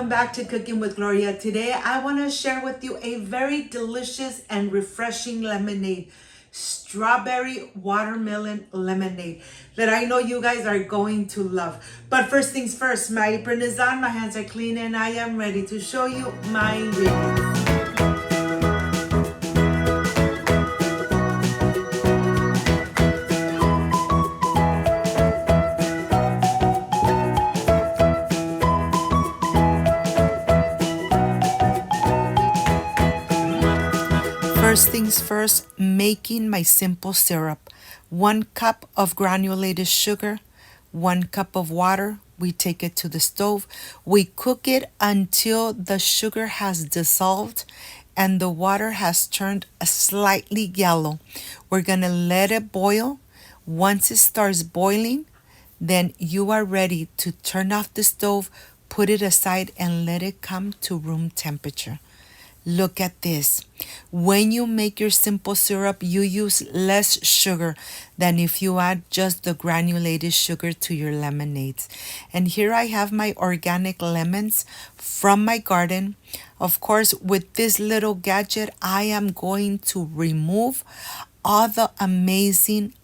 welcome back to Cooking with Gloria. Today I want to share with you a very delicious and refreshing lemonade, strawberry watermelon lemonade, that I know you guys are going to love. But first things first, my apron is on, my hands are clean, and I am ready to show you my ingredients. First things first, making my simple syrup. 1 cup of granulated sugar, 1 cup of water. We take it to the stove. We cook it until the sugar has dissolved and the water has turned slightly yellow. We're gonna let it boil. Once it starts boiling, then you are ready to turn off the stove, put it aside, and let it come to room temperature. Look at this. When you make your simple syrup, you use less sugar than if you add just the granulated sugar to your lemonades. And here I have my organic lemons from my garden. Of course, with this little gadget, I am going to remove all the amazing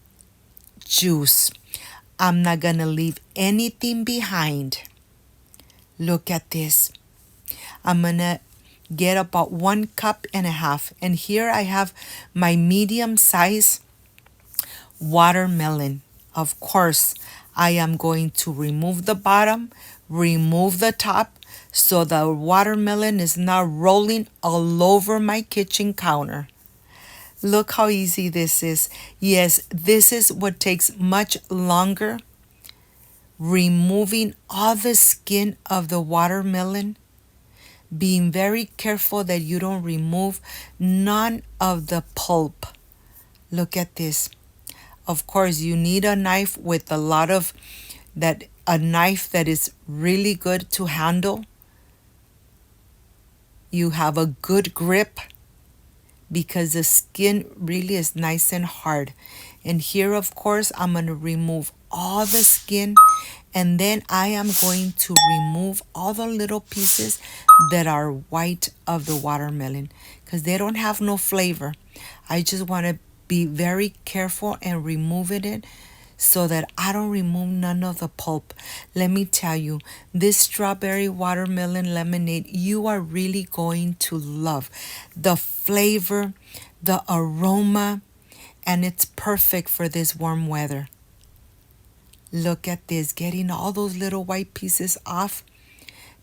juice. I'm not gonna leave anything behind. Look at this. I'm gonna get about 1.5 cups. And here I have my medium size watermelon. Of course, I am going to remove the bottom, remove the top, so the watermelon is not rolling all over my kitchen counter. Look how easy this is. Yes, this is what takes much longer. Removing all the skin of the watermelon, being very careful that you don't remove none of the pulp. Look at this. Of course, you need a knife with a knife that is really good to handle. You have a good grip because the skin really is nice and hard. And here, of course, I'm going to remove all the skin, and then I am going to remove all the little pieces that are white of the watermelon because they don't have no flavor. I just want to be very careful and removing it so that I don't remove none of the pulp. Let me tell you, this strawberry watermelon lemonade, you are really going to love the flavor, the aroma, and it's perfect for this warm weather. Look at this, getting all those little white pieces off,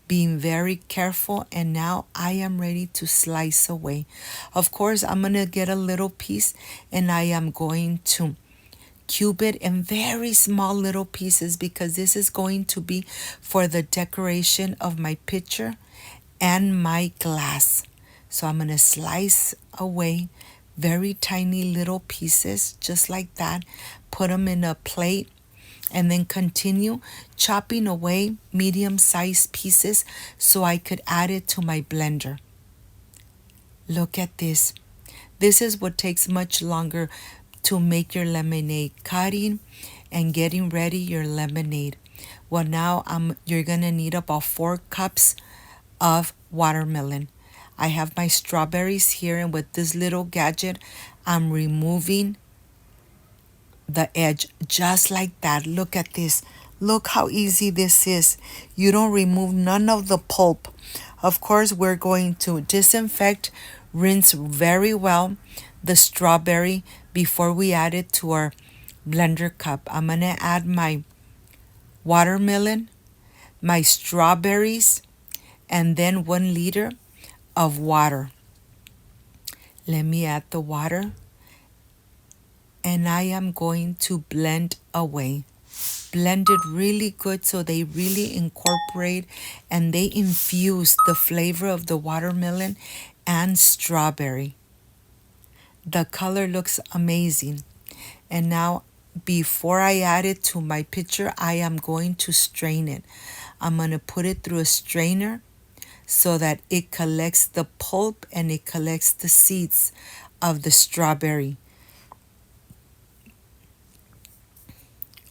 being very careful, and now I am ready to slice away. Of course, I'm going to get a little piece and I am going to cube it in very small little pieces because this is going to be for the decoration of my pitcher and my glass. So I'm going to slice away very tiny little pieces just like that, put them in a plate, and then continue chopping away medium-sized pieces so I could add it to my blender. Look at this. This is what takes much longer to make your lemonade, cutting and getting ready your lemonade. Well, now you're gonna need about 4 cups of watermelon. I have my strawberries here, and with this little gadget, I'm removing the edge just like that. Look at this. Look how easy this is. You don't remove none of the pulp. Of course, we're going to disinfect, rinse very well the strawberry before we add it to our blender cup. I'm gonna add my watermelon, my strawberries, and then 1 liter of water. Let me add the water, and I am going to blend away. Blend it really good so they really incorporate and they infuse the flavor of the watermelon and strawberry. The color looks amazing. And now, before I add it to my pitcher, I am going to strain it. I'm going to put it through a strainer so that it collects the pulp and it collects the seeds of the strawberry.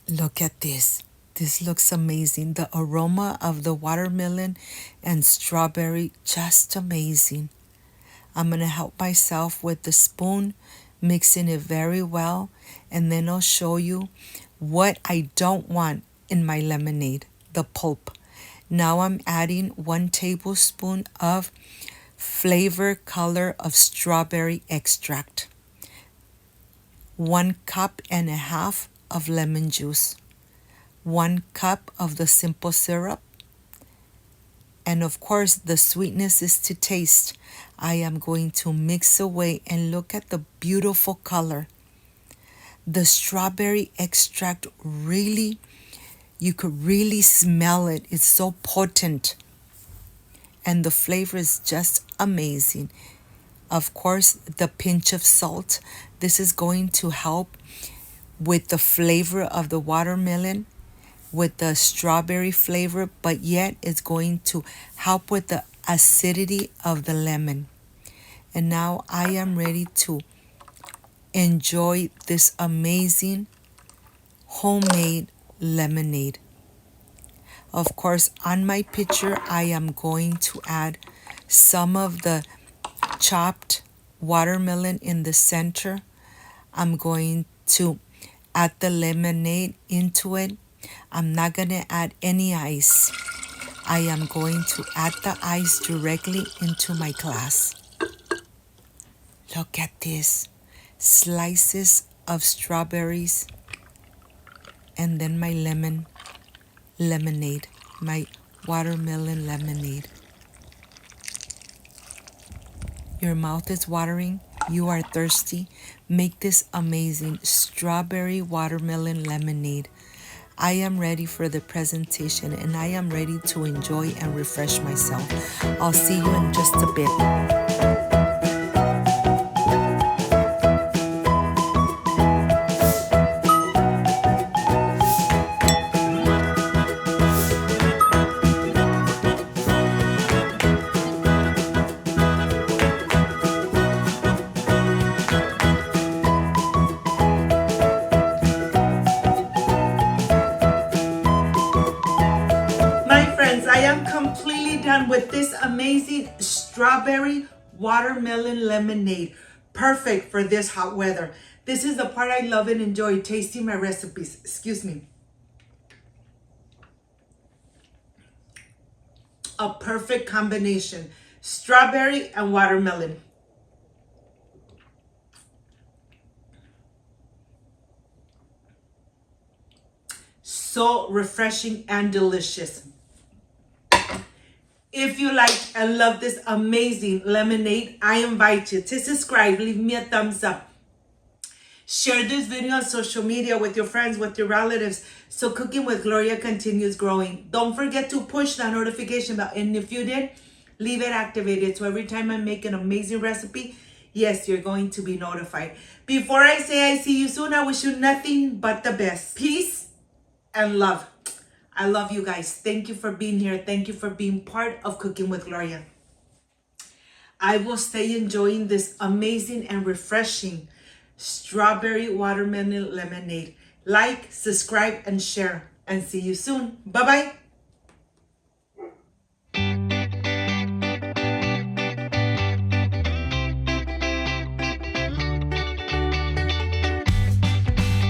Look at this. This looks amazing. The aroma of the watermelon and strawberry, just amazing. I'm going to help myself with the spoon, mixing it very well, and then I'll show you what I don't want in my lemonade, the pulp. Now I'm adding 1 tablespoon of flavor color of strawberry extract, 1 cup and a half of lemon juice, 1 cup of the simple syrup, and of course the sweetness is to taste. I am going to mix away and look at the beautiful color. The strawberry extract really, you could really smell it. It's so potent. And the flavor is just amazing. Of course, the pinch of salt. This is going to help with the flavor of the watermelon, with the strawberry flavor, but yet it's going to help with the acidity of the lemon. And now I am ready to enjoy this amazing homemade lemonade. Of course, on my pitcher, I am going to add some of the chopped watermelon in the center. I'm going to add the lemonade into it. I'm not going to add any ice. I am going to add the ice directly into my glass. Look at this. Slices of strawberries and then my lemonade, my watermelon lemonade. Your mouth is watering, you are thirsty. Make this amazing strawberry watermelon lemonade. I am ready for the presentation and I am ready to enjoy and refresh myself. I'll see you in just a bit. I am completely done with this amazing strawberry watermelon lemonade. Perfect for this hot weather. This is the part I love and enjoy, tasting my recipes. Excuse me. A perfect combination. Strawberry and watermelon. So refreshing and delicious. If you like and love this amazing lemonade, I invite you to subscribe, leave me a thumbs up. Share this video on social media with your friends, with your relatives, so Cooking with Gloria continues growing. Don't forget to push that notification bell, and if you did, leave it activated so every time I make an amazing recipe, yes, you're going to be notified. Before I say I see you soon, I wish you nothing but the best. Peace and love. I love you guys. Thank you for being here. Thank you for being part of Cooking with Gloria. I will stay enjoying this amazing and refreshing strawberry watermelon lemonade. Like, subscribe, and share. And see you soon. Bye-bye.